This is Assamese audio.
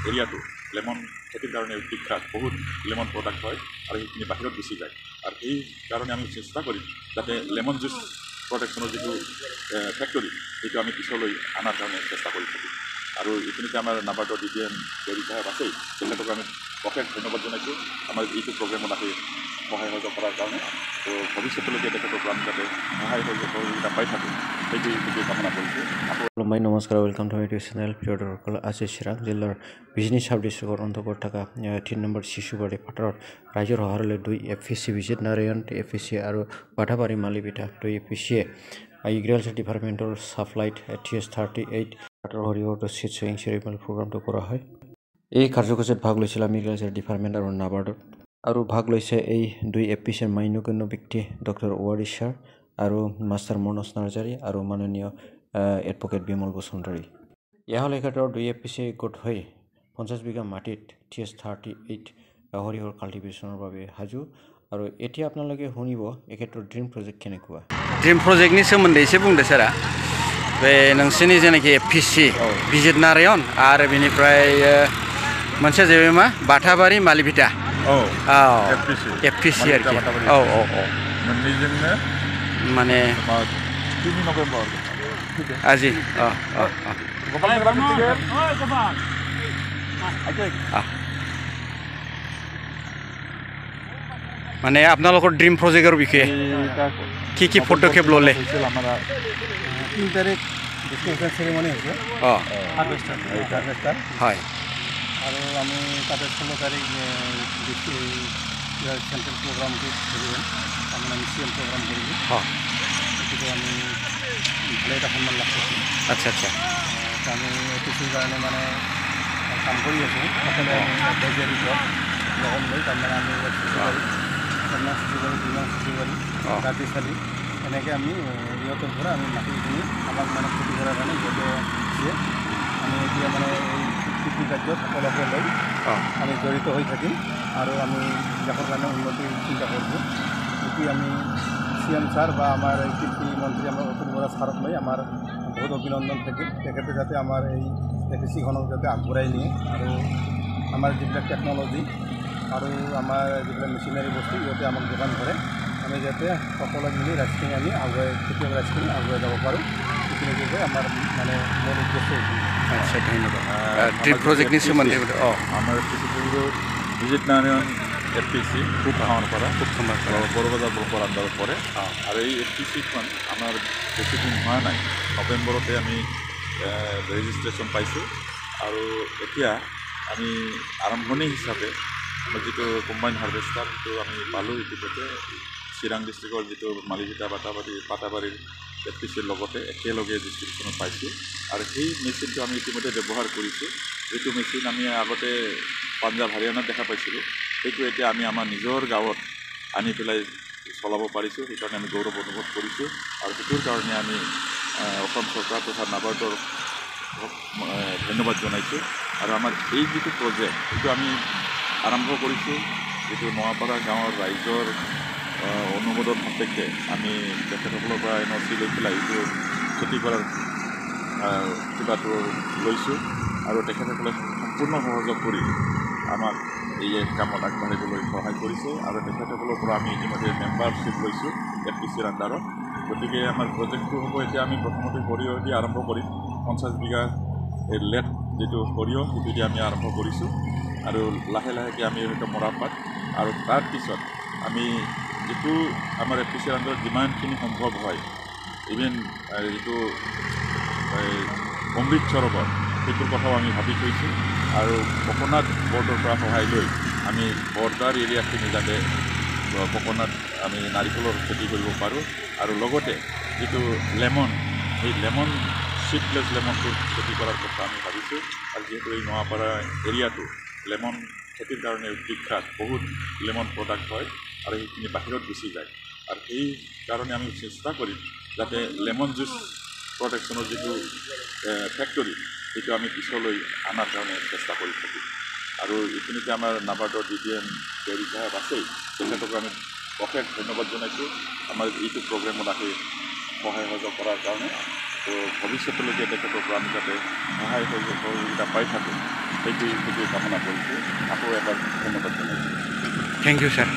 এৰিয়াটো লেমন খেতিৰ কাৰণে বিখ্যাত বহুত লেমন প্ৰডাক্ট হয় আৰু সেইখিনি বাহিৰত গুচি যায় আৰু সেই কাৰণে আমি চেষ্টা কৰিম যাতে লেমন জুচ প্ৰডাকশ্যনৰ যিটো ফেক্টৰী সেইটো আমি পিছলৈ আনাৰ কাৰণে চেষ্টা কৰি থাকিম আৰু এইখিনিতে আমাৰ নাবাৰ্ডৰ DDM সাহেব আছেই তেখেতক আমি অশেষ ধন্যবাদ জনাইছোঁ আমাৰ এইটো প্ৰগ্ৰেমত আহি সহায় সহযোগ কৰাৰ কাৰণে তো ভৱিষ্যতলৈকে তেখেতক আমি যাতে সহায় সহযোগিতা পাই থাকোঁ সেইটোৱে কামনা কৰিছোঁ। খুলুমবাই নমস্কাৰ ওয়েলকাম টু ইউটিউব চেনেল প্ৰিয়দৰ্শক আজি চিৰাং জিলাৰ বিজনি সাব ডিষ্ট্ৰিক্টৰ অন্তৰ্গত থকা 3 নম্বৰ শিশুবাৰী পাটাৰত ৰাইজৰ সহায়লৈ 2 FPC বিজিত নাৰায়ণ FPC আৰু বাটাবাৰী-মালিবিটা 2 FPC এগ্ৰিকালচাৰ ডিপাৰ্টমেণ্টৰ ছাপ্লাইড TS38 পাটাৰ সৰিয়হৰ চিড সয়িং চেৰিমনিয়েল প্ৰগ্ৰামটো কৰা হয়। এই কাৰ্যসূচীত ভাগ লৈছিল এগ্ৰিকালচাৰ ডিপাৰ্টমেণ্ট আৰু নাবাৰ্ডত আৰু ভাগ লৈছে এই 2 FPCৰ মান্যগণ্য ব্যক্তি ডক্টৰ ওৱাৰী ছাৰ আৰু মাষ্টাৰ মনোজ নাৰ্জাৰী আৰু মাননীয় এডভোকেট বিমল বসুন্ধৰী। ইয়াৰ লেখাটোৰ 2 FPC গোট হৈ 50 বিঘা মাটিত TS38 সৰিয়হৰ কাল্টিভেশ্যনৰ বাবে সাজু আৰু এতিয়া আপোনালোকে শুনিব একেটোৰ ড্ৰিম প্ৰজেক্ট কেনেকুৱা। ড্ৰিম প্ৰজেক্টनि सोमोन्दै एसे बुंदो सारा बे नोंसोरनि जेनाखि FPC बिजित नारायण आरो बेनिफ्राय मोनसे जाहैबाय मा बाटाबारी-मालिबिटा FPC आरोखि मोननैजोंनो माने 3 नभेम्बर আজি মানে আপোনালোকৰ ড্ৰিম প্ৰজেক্টৰ বিষয়ে কি পদক্ষেপ ল'লে? 3 তাৰিখ ডিস্ট্ৰিবিউশন চেৰিমনি হৈছে হাৰ্ভেষ্টাৰ হয় আৰু আমি তাতে 16 তাৰিখ চেণ্ট্ৰেল প্ৰগ্ৰামটো ধৰিব আমি CM প্ৰগ্ৰাম কৰিলোঁ গতিকে আমি ভালে এটা সন্মান লাভ কৰিছোঁ। আচ্ছা আচ্ছা আমি FPCৰ কাৰণে মানে কাম কৰি আছোঁ সকলোৱে আমি এডভাইজাৰী লগত লৈ তাৰমানে আমি Sishubari দাঁতি চালি এনেকৈ আমি ইহঁতৰ পৰা আমি মাটিখিনি আমাক মানে খেতি কৰাৰ কাৰণে সিহঁতে দিয়ে আমি এতিয়া মানে এই কৃষি কাৰ্যত সকলোকে লৈ আমি জড়িত হৈ থাকিম আৰু আমি দেশৰ কাৰণে উন্নতিৰ চিন্তা কৰিছোঁ। এতিয়া আমি CM ছাৰ বা আমাৰ এই কৃষি মন্ত্ৰী আমাৰ অতুল বৰা ছাৰক লৈ আমাৰ বহুত অভিনন্দন থাকিল তেখেতে যাতে আমাৰ এই FPCখনক যাতে আগবঢ়াই নিয়ে আৰু আমাৰ যিবিলাক টেকন'লজি আৰু আমাৰ যিবিলাক মেচিনাৰী বস্তু ইহঁতে আমাক যোগান ধৰে আমি যাতে সকলোৱে মিলি ৰাইজখিনি আমি আগুৱাই খেতিয়ক ৰাইজখিনি আগুৱাই যাব পাৰোঁ সেইখিনিকে আমাৰ মানে মূল উদ্দেশ্য এইখিনি। আচ্ছা ধন্যবাদ। ড্ৰিম প্ৰজেক্টनि सोमोन्दै আমাৰ বিজিত নাৰায়ণ FPC খুব বড়বাজাৰ ব্লকৰ আণ্ডাৰত পৰে আৰু এই FPCখন আমাৰ বেছিদিন হোৱা নাই নৱেম্বৰতে আমি ৰেজিষ্ট্ৰেশ্যন পাইছোঁ আৰু এতিয়া আমি আৰম্ভণি হিচাপে আমাৰ যিটো কম্বাইন হাৰ্ভেষ্টাৰ সেইটো আমি পালোঁ ইতিমধ্যে চিৰাং ডিষ্ট্ৰিক্টৰ যিটো মালিবিটা বাটাবাৰীৰ FPCৰ লগতে একেলগে ডিষ্ট্ৰিবিউশ্যনত পাইছোঁ আৰু সেই মেচিনটো আমি ইতিমধ্যে ব্যৱহাৰ কৰিছোঁ। যিটো মেচিন আমি আগতে পাঞ্জাৱ হাৰিয়ানাত দেখা পাইছিলোঁ সেইটো এতিয়া আমি আমাৰ নিজৰ গাঁৱত আনি পেলাই চলাব পাৰিছোঁ সেইকাৰণে আমি গৌৰৱ অনুভৱ কৰিছোঁ আৰু সেইটোৰ কাৰণে আমি অসম চৰকাৰ তথা নাবাৰ্ডৰ ধন্যবাদ জনাইছোঁ আৰু আমাৰ এই যিটো প্ৰজেক্ট সেইটো আমি আৰম্ভ কৰিছোঁ যিটো নৱাপাৰা গাঁৱৰ ৰাইজৰ অনুমোদন সাপেক্ষে আমি তেখেতসকলৰ পৰা NOC লৈ পেলাই এইটো খেতি কৰাৰ কিবাটো লৈছোঁ আৰু তেখেতসকলে সম্পূৰ্ণ সহযোগ কৰি আমাক এই কামত আগবাঢ়িবলৈ সহায় কৰিছে আৰু তেখেতসকলৰ পৰা আমি ইতিমধ্যে মেম্বাৰশ্বিপ লৈছোঁ FPCৰ আণ্ডাৰত। গতিকে আমাৰ প্ৰজেক্টটো হ'ব এতিয়া আমি প্ৰথমতে সৰিয়হ দি আৰম্ভ কৰিম 50 বিঘা এই লেট যিটো সৰিয়হ সেইটো দি আমি আৰম্ভ কৰিছোঁ আৰু লাহে লাহেকৈ আমি সেইটো মৰাপাত আৰু তাৰপিছত আমি যিটো আমাৰ FPCৰ আণ্ডাৰত যিমানখিনি সম্ভৱ হয় ইভেন যিটো অমৃত সৰোবৰ সেইটোৰ কথাও আমি ভাবি থৈছোঁ আৰু কোকোনাট বৰ্ডৰ পৰা সহায় লৈ আমি বৰ্ডাৰ এৰিয়াখিনি যাতে কোকোনাট আমি নাৰিকলৰ খেতি কৰিব পাৰোঁ আৰু লগতে যিটো লেমন এই লেমন চিডলেছ লেমনটো খেতি কৰাৰ কথা আমি ভাবিছোঁ আৰু যিহেতু এই নৱাপাৰা এৰিয়াটো লেমন খেতিৰ কাৰণে বিখ্যাত বহুত লেমন প্ৰডাক্ট হয় আৰু সেইখিনি বাহিৰত গুচি যায় আৰু সেই কাৰণে আমি চেষ্টা কৰিম যাতে লেমন জুচ প্ৰডাকশ্যনৰ যিটো ফেক্টৰী সেইটো আমি পিছলৈ আনাৰ কাৰণে চেষ্টা কৰি থাকিম আৰু এইখিনিতে আমাৰ নাবাৰ্ডৰ DDM সাহেব আছেই তেখেতক আমি অশেষ ধন্যবাদ জনাইছোঁ আমাৰ এইটো প্ৰগ্ৰেমত আহি সহায় সহযোগ কৰাৰ কাৰণে তো ভৱিষ্যতলৈকে তেখেতক আমি যাতে সহায় সহযোগিতা পাই থাকোঁ সেইটোৱে কামনা কৰিছোঁ। আকৌ এবাৰ ধন্যবাদ জনাইছোঁ। Thank you sir.